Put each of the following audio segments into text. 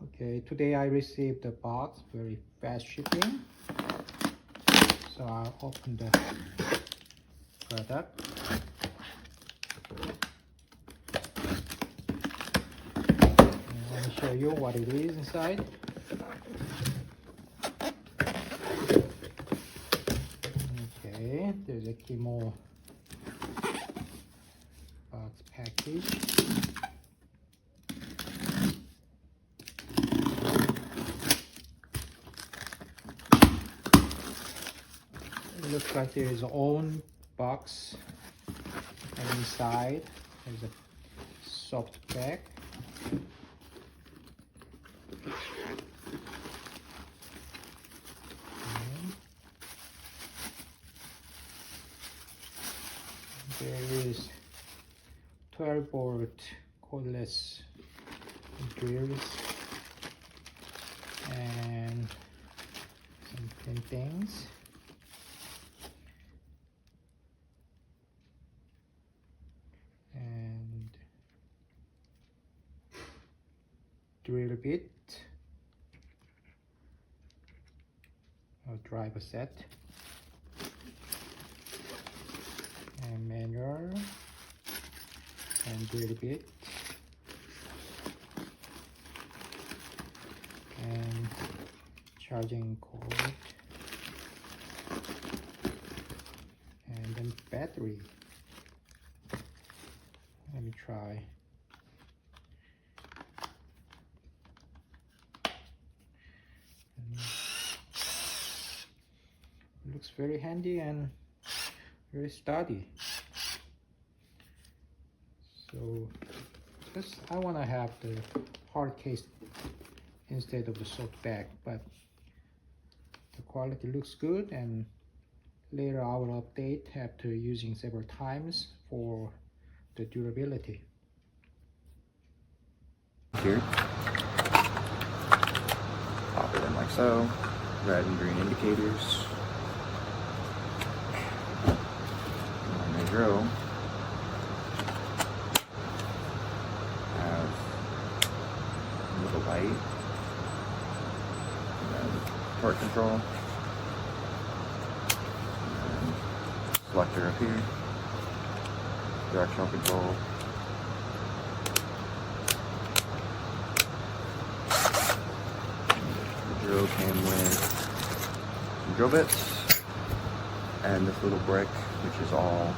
Okay, today I received the box, very fast shipping. So I'll open the product. And let me show you what it is inside. Okay, there's a KIMO box package. It looks like there is a own box, and inside there's a soft bag. There is 12-volt cordless drills and some printings. And drill bit, a driver set, and manual, and drill bit, and charging cord, and then battery. Let me try. It looks very handy and very sturdy. So because I want to have the hard case instead of the soft bag, but the quality looks good, and later I will update after using several times for the durability. Here, pop it in like so, red and green indicators, and the drill has a little light, and then torque control, and then selector up here, directional control. Drill came with some drill bits and this little brick, which is all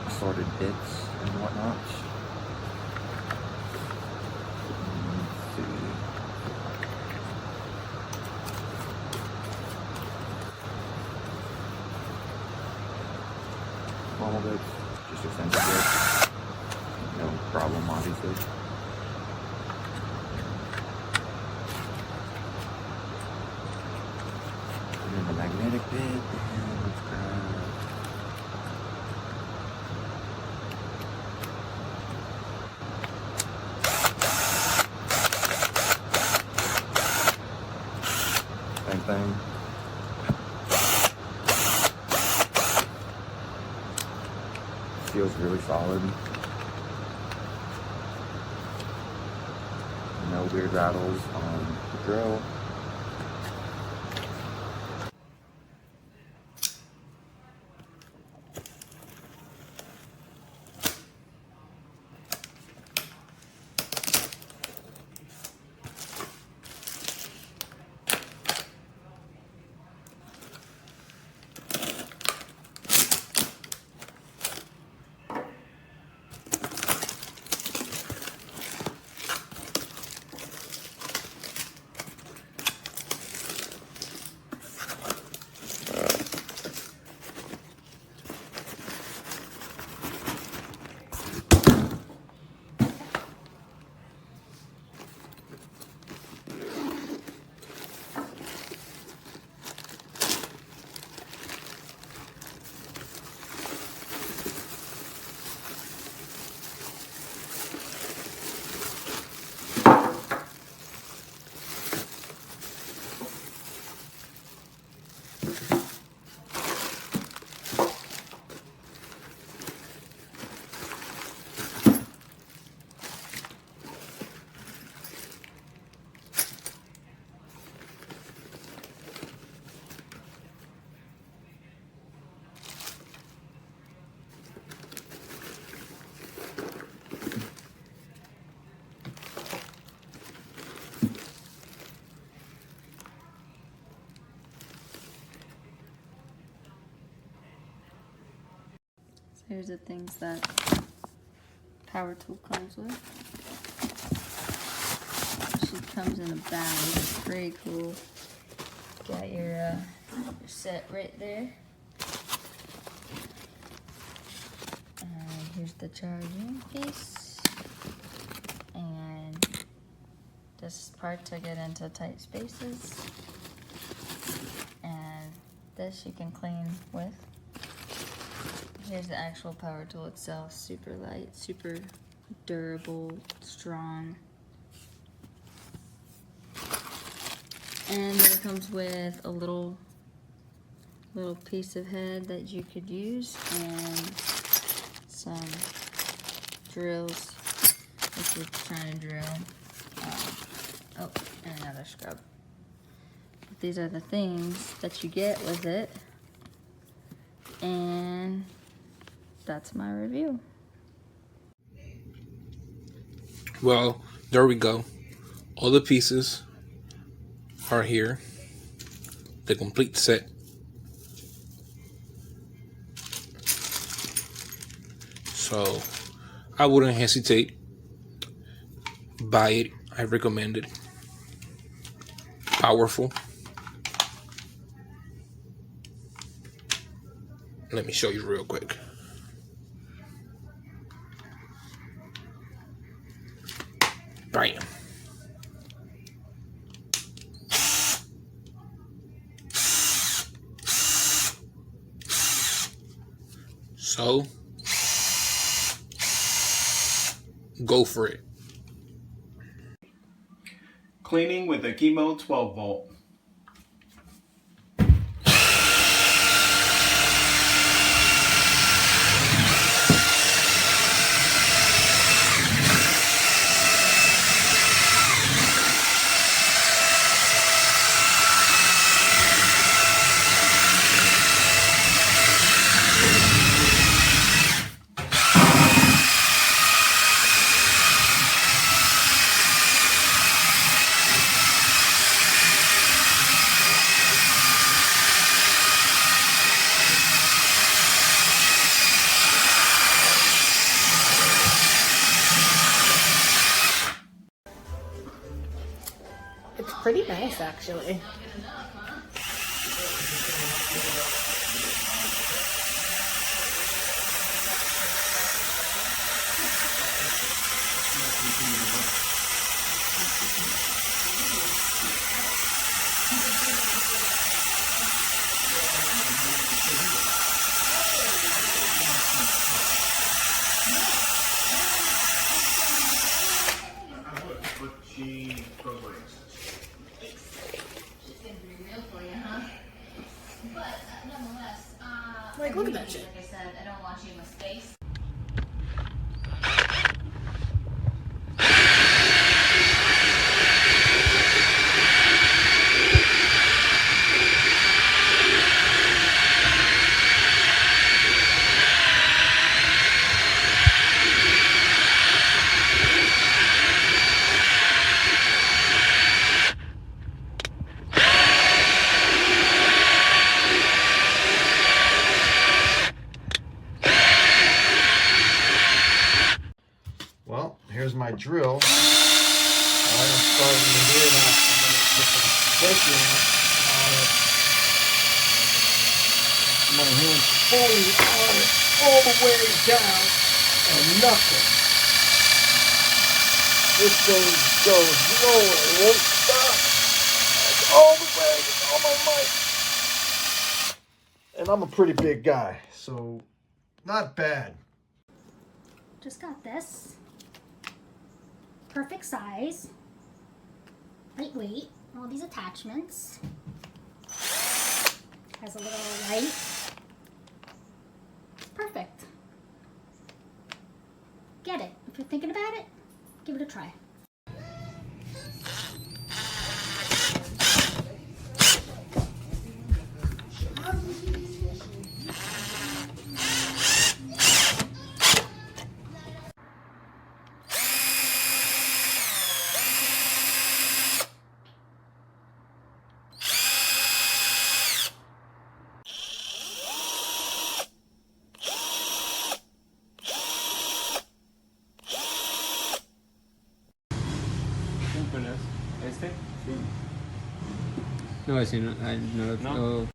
assorted bits and whatnot. Let's see. Normal bits, just expensive bits. No problem, obviously. And then the magnetic bit, and let's grab same thing. Feels really solid. No weird rattles on the drill. Here's the things that power tool comes with. She comes in a bag. It's pretty cool. Got your set right there. And here's the charging piece. And this part to get into tight spaces. And this you can clean with. Here's the actual power tool itself. Super light, super durable, strong. And then it comes with a little piece of head that you could use and some drills if you're trying to drill. Oh, and another scrub. But these are the things that you get with it. And that's my review. Well, there we go. All the pieces are here. The complete set. So I wouldn't hesitate. Buy it. I recommend it. Powerful. Let me show you real quick. Bam. So go for it. Cleaning with a KIMO 12 volt. It's pretty nice, actually. Like, look at that shit. Like I said, I don't want you in my space. Well, here's my drill. I am starting to hear that. I'm going to put some pressure on it. My hand's fully on it, all the way down, and nothing. This thing goes nowhere. It won't stop. It's all the way, it's all my mic. And I'm a pretty big guy, so not bad. Just got this. Perfect size. Lightweight. All these attachments. Has a little light. Perfect. Get it. If you're thinking about it, give it a try. ¿Cuál es? ¿Este? No, ese no, no, ¿No? no.